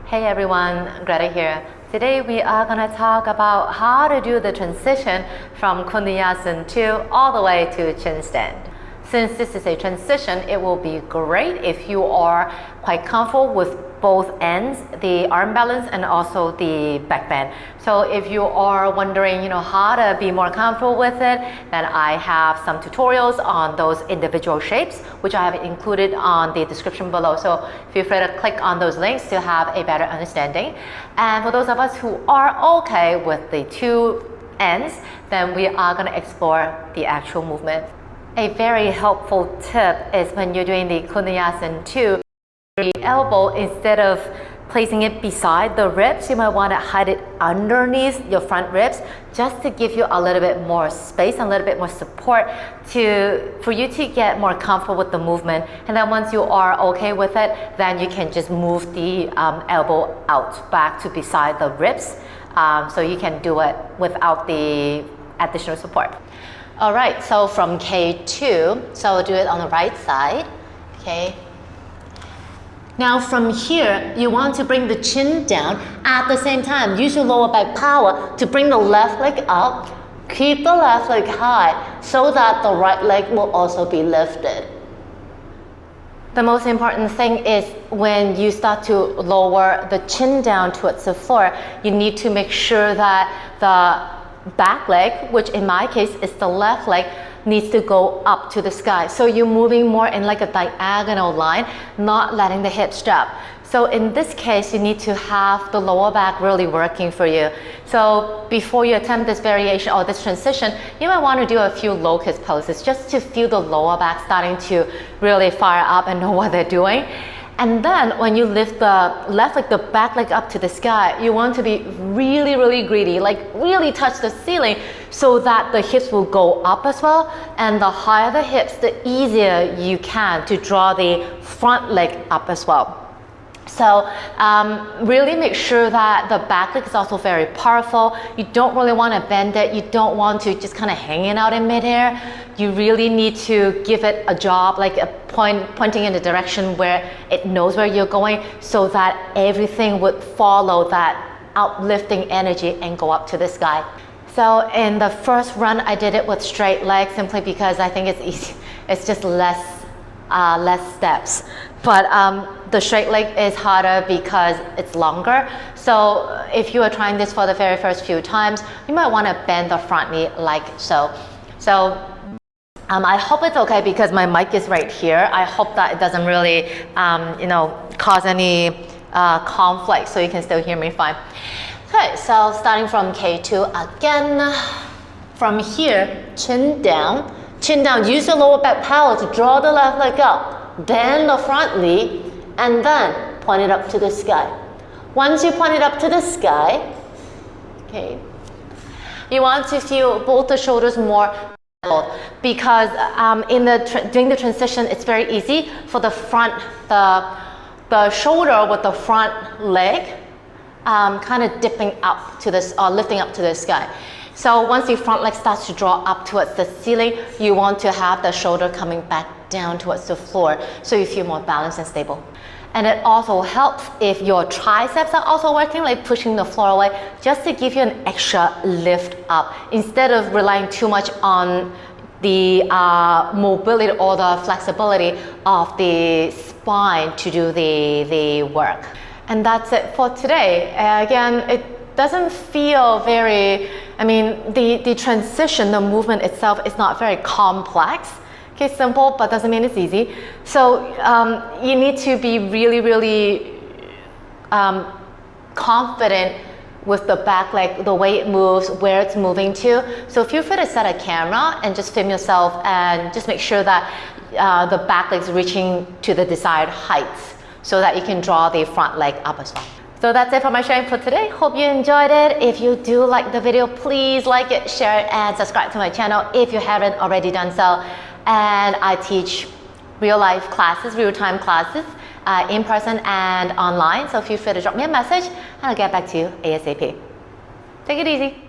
Hey everyone, Greta here. Today we are going to talk about how to do the transition from Kundinyasana 2 all the way to chin stand. Since this is a transition, it will be great if you are quite comfortable with both ends, the arm balance and also the back bend. So if you are wondering, how to be more comfortable with it, then I have some tutorials on those individual shapes, which I have included on the description below. So feel free to click on those links to have a better understanding. And for those of us who are okay with the two ends, then we are going to explore the actual movement. A very helpful tip is when you're doing the Kundinyasana 2, the elbow, instead of placing it beside the ribs, you might want to hide it underneath your front ribs just to give you a little bit more space and a little bit more support for you to get more comfortable with the movement. And then once you are okay with it, then you can just move the elbow out back to beside the ribs, so you can do it without the additional support. All right, so from K2, so do it on the right side, okay? Now from here, you want to bring the chin down. At the same time, use your lower back power to bring the left leg up. Keep the left leg high so that the right leg will also be lifted. The most important thing is when you start to lower the chin down towards the floor, you need to make sure that the back leg, which in my case is the left leg, needs to go up to the sky. So you're moving more in like a diagonal line, not letting the hips drop. So in this case, you need to have the lower back really working for you. So before you attempt this variation or this transition, you might want to do a few locust poses just to feel the lower back starting to really fire up and know what they're doing. And then when you lift the left leg, the back leg up to the sky, you want to be really, really greedy, like really touch the ceiling so that the hips will go up as well. And the higher the hips, the easier you can to draw the front leg up as well. So really make sure that the back leg is also very powerful. You don't really want to bend it. You don't want to just kind of hanging out in midair. You really need to give it a job, like a pointing in the direction where it knows where you're going, so that everything would follow that uplifting energy and go up to the sky. So in the first run, I did it with straight legs simply because I think it's easy. It's just less steps. But the straight leg is harder because it's longer. So if you are trying this for the very first few times, you might want to bend the front knee like so. So I hope it's okay because my mic is right here. I hope that it doesn't really cause any conflict, so you can still hear me fine. Okay, so starting from K2 again. From here, chin down. Chin down, use your lower back power to draw the left leg up, bend the front knee, and then point it up to the sky. Once you point it up to the sky, okay, you want to feel both the shoulders more level, because during the transition, it's very easy for the front, the shoulder with the front leg kind of dipping up to this, or lifting up to the sky. So once the front leg starts to draw up towards the ceiling, you want to have the shoulder coming back down towards the floor so you feel more balanced and stable. And it also helps if your triceps are also working, like pushing the floor away, just to give you an extra lift up instead of relying too much on the mobility or the flexibility of the spine to do the work. And that's it for today. Again, it doesn't feel very, the transition, the movement itself is not very complex. Okay, simple, but doesn't mean it's easy. So you need to be really, really confident with the back leg, the way it moves, where it's moving to. So feel free to set a camera and just film yourself and just make sure that the back leg's reaching to the desired heights so that you can draw the front leg up as well. So that's it for my sharing for today. Hope you enjoyed it. If you do like the video, please like it, share it, and subscribe to my channel if you haven't already done so. And I teach real-time classes, in person and online. So feel free to drop me a message and I'll get back to you ASAP. Take it easy.